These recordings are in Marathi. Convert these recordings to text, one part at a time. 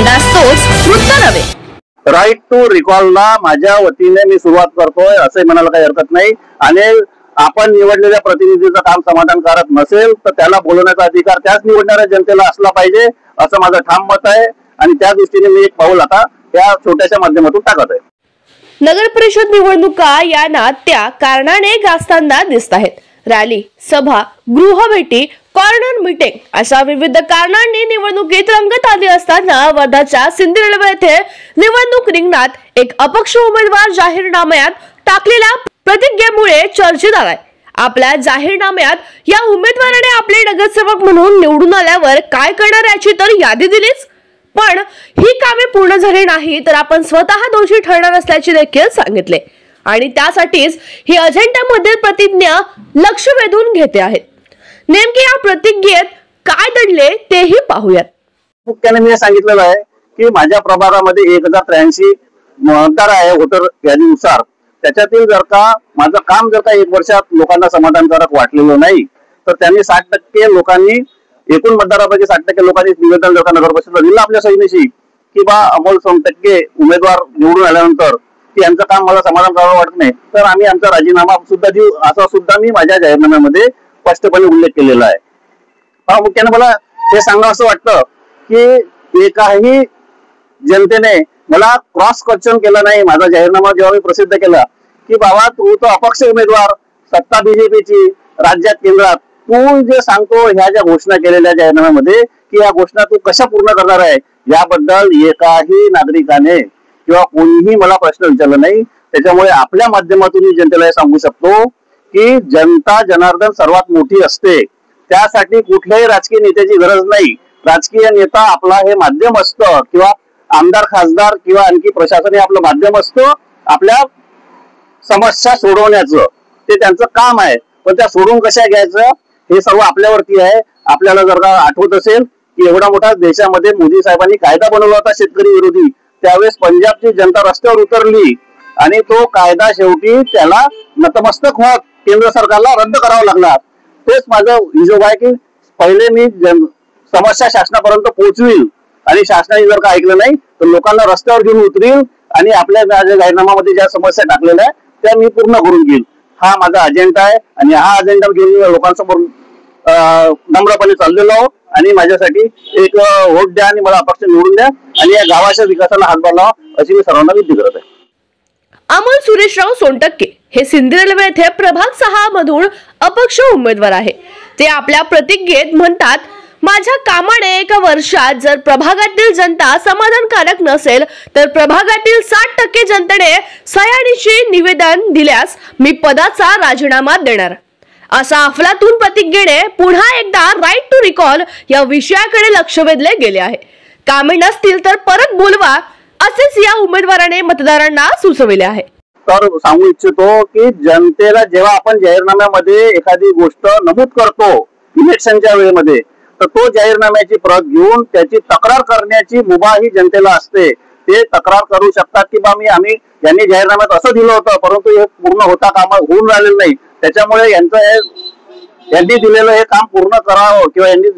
नास्तोच वृत्त नव्हे. राईट टू रिकॉलला माझ्या वतीने मी सुरुवात करतोय असे म्हणायला काही हरकत नाही. आणि आपण निवडलेल्या प्रतिनिधीचं काम समाधानकारक नसेल तर त्याला बोलवण्याचा अधिकार त्याच निवडणाऱ्या जनतेला असला पाहिजे असं माझं ठाम मत आहे. आणि त्या दृष्टीने मी एक पाऊल आता या छोट्याशा माध्यमातून टाकत आहे. नगर परिषद निवडणुका या नात्या कारणाने गाजताना दिसत आहेत. रॅली, सभा, गृहभेटी, कॉर्नर मीटिंग अशा विविध कारणांनी निवडणुकीत रंगत आली असताना वर्धाच्या सिंधी रेल्वे येथे निवडणूक रिंगणात एक अपक्ष उमेदवार जाहीरनाम्यात टाकलेल्या प्रतिज्ञेमुळे चर्चेत आलाय. आपल्या जाहीरनाम्यात या उमेदवाराने आपले नगरसेवक म्हणून निवडून आल्यावर काय करणार याची तर यादी दिलीच, पण ही कामे पूर्ण झाली नाही तर आपण स्वतः दोषी ठरणार असल्याचे देखील सांगितले. आणि त्यासाठीच ही अजेंडामधील प्रतिज्ञा लक्ष वेधून घेते आहेत. नेमके या प्रतिज्ञेत काय दडले तेही पाहूयात. मुख्याने मी सांगितलेलं आहे की माझ्या प्रभागामध्ये 1083 मतदार आहे वोटर यादीनुसार. त्याच्यातील जर का माझं काम जर का 1 वर्षात लोकांना समाधानकारक वाटलेलं नाही तर त्यांनी 60% लोकांनी, एकूण मतदारापैकी 60% लोकांनी निवेदन जर का नगर परिषदेला दिलं आपल्या सैनिशी की बा अमोल सोनटक्के उमेदवार निवडून आल्यानंतर की यांचं काम मला समाधानकारक वाटत नाही तर आम्ही आमचा राजीनामा सुद्धा देऊ, असा सुद्धा मी माझ्या जाहीरनाम्यामध्ये स्पष्टपणे उल्लेख केलेला आहे. मुख्याने मला हे सांगा असं वाटतं की एकाही जनतेने मला क्रॉस क्वेश्चन केलं नाही. माझा जाहीरनामा जेव्हा मी प्रसिद्ध केला की बाबा तू तो अपक्ष उमेदवार, सत्ता बीजेपीची राज्यात केंद्रात, तू जे सांगतो ह्या ज्या घोषणा केलेल्या जाहीरनाम्यामध्ये की या घोषणा तू कशा पूर्ण करणार आहे याबद्दल एकाही नागरिकाने किंवा कोणीही मला प्रश्न विचारला नाही. त्याच्यामुळे आपल्या माध्यमातून मी जनतेला हे सांगू शकतो की जनता जनार्दन सर्वात मोठी असते. त्यासाठी कुठल्याही राजकीय नेत्याची गरज नाही. राजकीय नेता आपला हे माध्यम असतं किंवा आमदार, खासदार किंवा आणखी प्रशासन हे आपलं माध्यम असतं आपल्या समस्या सोडवण्याचं. ते त्यांचं काम आहे. पण त्या सोडून कशा घ्यायचं हे सर्व आपल्यावरती आहे. आपल्याला जर का आठवत असेल की एवढा मोठा देशामध्ये मोदी साहेबांनी कायदा बनवला होता शेतकरी विरोधी, त्यावेळेस पंजाबची जनता रस्त्यावर उतरली आणि तो कायदा शेवटी त्याला नतमस्तक होत केंद्र सरकारला रद्द करावा लागला. तेच माझं हिशोब आहे की पहिले मी समस्या शासनापर्यंत पोहोचविल आणि शासनाने जर का ऐकलं नाही तर लोकांना रस्त्यावर घेऊन उतरील आणि आपल्या जाहीरनाम्यामध्ये ज्या समस्या टाकलेल्या आहेत त्या मी पूर्ण करून घेईल. हा माझा अजेंडा आहे आणि हा अजेंडा घेऊन मी लोकांसमोर नम्रपणे चाललेलो आहोत. आणि माझ्यासाठी एक वोट द्या आणि मला अपक्ष निवडून द्या आणि या गावाच्या विकासाला हातभार लावा अशी मी सर्वांना विनंती करत आहे. अमोल सुरेशराव सोनटक्के हे सिंधी रेल्वे येथे प्रभाग 6 मधून अपक्ष उमेदवार आहे. ते आपल्या प्रतिज्ञेत म्हणतात, माझ्या कामाने 1 वर्षात जर प्रभागातील जनता समाधानकारक नसेल तर प्रभागातील 60% जनतेने सह्याद्रीचे निवेदन दिल्यास मी पदाचा राजीनामा देणार. असा अफलातून प्रतिज्ञेने पुन्हा एकदा राईट टू रिकॉल या विषयाकडे लक्ष वेधले गेले आहे. कामे नसतील तर परत बोलवा असेच या उमेदवाराने मतदारांना सुचविले आहे. तर सांगू इच्छितो की जनतेला जेव्हा आपण जाहीरनाम्यामध्ये एखादी गोष्ट नमूद करतो इलेक्शनच्या वेळेमध्ये तर तो जाहीरनाम्याची प्रत घेऊन त्याची तक्रार करण्याची मुभा ही जनतेला असते. ते तक्रार करू शकतात की बा आम्ही यांनी जाहीरनाम्यात असं दिलं होतं परंतु हे पूर्ण होता काम होऊन राहिलेलं नाही. त्याच्यामुळे यांनी दिलेलं हे काम पूर्ण करावं किंवा यांनी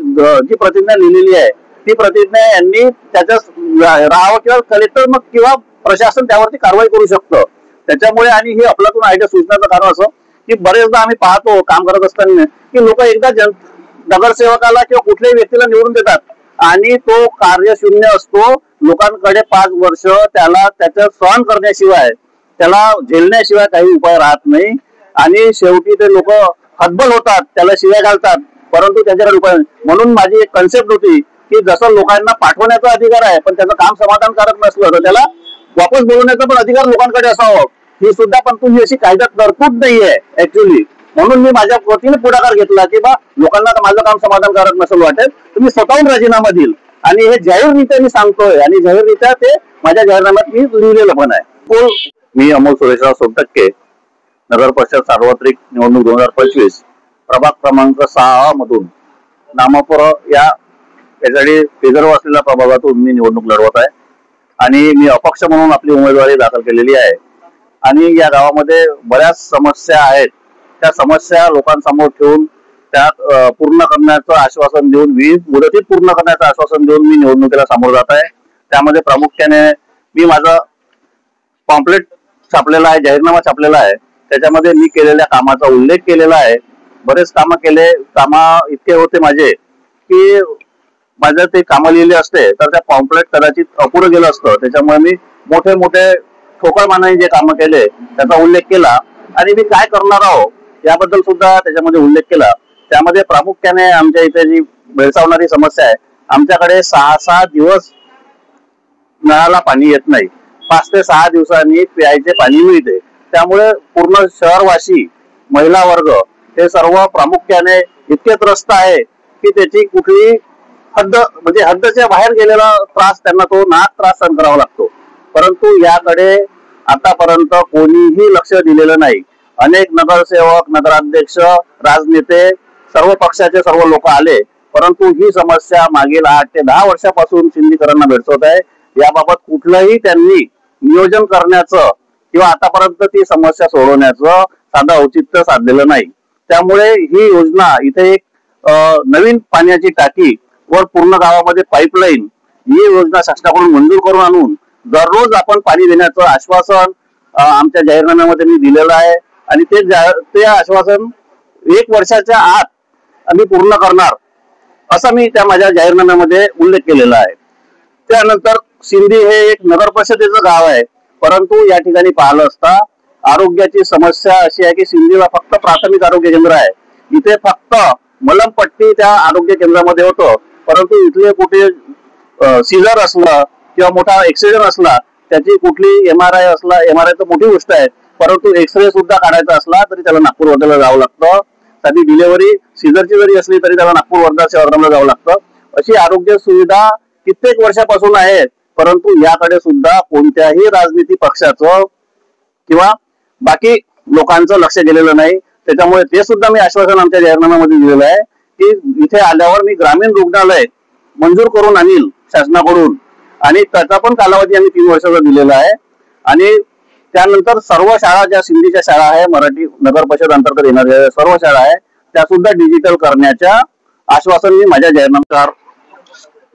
जी प्रतिज्ञा लिहिलेली आहे ती प्रतिज्ञा यांनी त्याच्या राहावं किंवा कलेक्टर मग किंवा प्रशासन त्यावरती कारवाई करू शकतं. त्याच्यामुळे आणि हे अफलातून आयडिया सुचण्याचं कारण असं की बरेचदा आम्ही पाहतो काम करत असताना की लोक एकदा नगरसेवकाला किंवा कुठल्याही व्यक्तीला निवडून देतात आणि तो कार्यशून्य असतो. लोकांकडे 5 वर्ष त्याला त्याचं सहन करण्याशिवाय त्याला झेलण्याशिवाय काही उपाय राहत नाही आणि शेवटी ते लोक हतबल होतात, त्याला शिव्या घालतात परंतु त्यांच्याकडे उपाय नाही. म्हणून माझी एक कन्सेप्ट होती की जसं लोकांना पाठवण्याचा अधिकार आहे पण त्याचं काम समाधानकारक नसलं तर त्याला वापस बोलवण्याचा पण अधिकार लोकांकडे असावा. ही सुद्धा पण तुम्ही अशी कायद्यात तरतूद नाहीये ऍक्च्युअली. म्हणून मी माझ्या वतीने पुढाकार घेतला की बा लोकांना माझं काम समाधानकारक नसेल वाटेल तर मी स्वतःहून राजीनामा देईल आणि हे जाहीररित्या मी सांगतोय आणि जाहीररित्या ते माझ्या जाहीरनाम्यात मी लिहिलेलं पण आहे. मी अमोल सुरेशराव सोनटक्के नगर परिषद सार्वत्रिक निवडणूक 2025 प्रभाग क्रमांक 6 मधून नामापूर यासाठी रिझर्व्ह असलेल्या प्रभागातून मी निवडणूक लढवत आहे आणि मी अपक्ष म्हणून आपली उमेदवारी दाखल केलेली आहे. आणि या गावामध्ये बऱ्याच समस्या आहेत. त्या समस्या लोकांसमोर ठेवून त्या पूर्ण करण्याचं आश्वासन देऊन मुदतीत पूर्ण करण्याचं आश्वासन देऊन मी निवडणुकीला सामोरं जात आहे. त्यामध्ये प्रामुख्याने मी माझं पॉम्पलेट छापलेला आहे, जाहीरनामा छापलेला आहे. त्याच्यामध्ये मी केलेल्या कामाचा उल्लेख केलेला आहे. बरेच कामं केले, कामा इतके होते माझे की माझं ते कामं लिहिले असते तर त्या पॉम्पलेट कदाचित अपुरं गेलं असतं. त्याच्यामुळे मी मोठे मोठे ठोकळ मानाने जे कामं केले त्याचा उल्लेख केला आणि मी काय करणार आहोत याबद्दल सुद्धा त्याच्यामध्ये उल्लेख केला. त्यामध्ये प्रामुख्याने आमच्या इथे जी भेडसावणारी समस्या आहे, आमच्याकडे 6 दिवस नळाला पाणी येत नाही. 5 ते 6 दिवसांनी प्यायचे पाणी मिळते. त्यामुळे पूर्ण शहरवासी, महिला वर्ग हे सर्व प्रामुख्याने इतके त्रस्त आहे की त्याची कुठली हद्द म्हणजे हद्दच्या बाहेर गेलेला त्रास त्यांना तो नाहक त्रास सहन करावा लागतो. परंतु याकडे आतापर्यंत कोणीही लक्ष दिलेलं नाही. अनेक नगरसेवक, नगराध्यक्ष, राजनेते, सर्व पक्षाचे सर्व लोक आले, परंतु ही समस्या मागील 8 ते 10 वर्षापासून सिंदीकरांना भेडसावत आहे. याबाबत कुठलंही त्यांनी नियोजन करण्याचं किंवा आतापर्यंत ती समस्या सोडवण्याचं साधं औचित्य साधलेलं नाही. त्यामुळे ही योजना इथे एक नवीन पाण्याची टाकी व पूर्ण गावामध्ये पाईपलाईन ही योजना शासनाकडून मंजूर करून आणून दररोज आपण पाणी देण्याचं आश्वासन आमच्या जाहीरनाम्यामध्ये मी दिलेलं आहे आणि ते आश्वासन 1 वर्षाच्या आत आम्ही पूर्ण करणार असा मी त्या माझ्या जाहीरनाम्यामध्ये उल्लेख केलेला आहे. त्यानंतर सिंदी हे एक नगर परिषदेचं गाव आहे, परंतु या ठिकाणी पाहिलं असता आरोग्याची समस्या अशी आहे की सिंदीला फक्त प्राथमिक आरोग्य केंद्र आहे. इथे फक्त मलमपट्टी त्या आरोग्य केंद्रामध्ये होतं, परंतु इथले कुठे सीझर असलं किंवा मोठा ऍक्सिडेंट असला, त्याची कुठली MRI असला, MRI तर मोठी गोष्ट आहे, परंतु एक्सरे सुद्धा काढायचा असला तरी त्याला नागपूर वर्ध्याला जावं लागतं. साधी डिलिव्हरी सीझरची जरी असली तरी त्याला नागपूर वर्धा सेवाग्रामला जावं लागतं. अशी आरोग्य सुविधा कित्येक वर्षापासून आहे, परंतु याकडे सुद्धा कोणत्याही राजनीती पक्षाचं किंवा बाकी लोकांचं लक्ष गेलेलं नाही. त्याच्यामुळे ते सुद्धा मी आश्वासन आमच्या जाहीरनाम्यामध्ये दिलेलं आहे की इथे आल्यावर मी ग्रामीण रुग्णालय मंजूर करून आणील शासनाकडून आणि त्याचा पण कालावधी आम्ही 3 वर्षाचा दिलेला आहे. आणि त्यानंतर सर्व शाळा ज्या सिंधीच्या शाळा आहे, मराठी नगर परिषद अंतर्गत येणाऱ्या सर्व शाळा आहे, त्या सुद्धा डिजिटल करण्याच्या आश्वासन मी माझ्या जाहीरनाम्यात